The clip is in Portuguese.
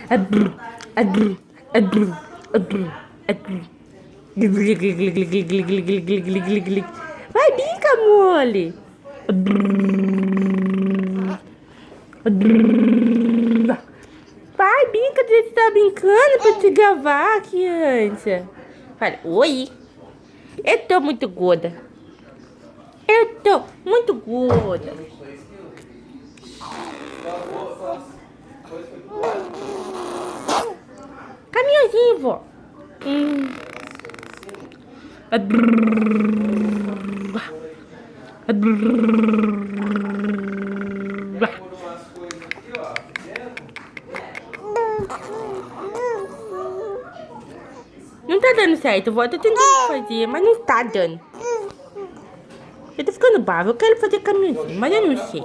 Abru, abru, abru, abru, abru. Vai, brinca, mole. Vai, brinca do jeito que tá brincando pra te gravar, criança. Fala, oi. Eu tô muito gorda. Eu tô muito gorda. Caminhãozinho, vó. Não tá dando certo, vó. Eu tô tentando fazer, mas não tá dando. Eu tô ficando brava. Eu quero fazer caminhãozinho, mas eu não sei.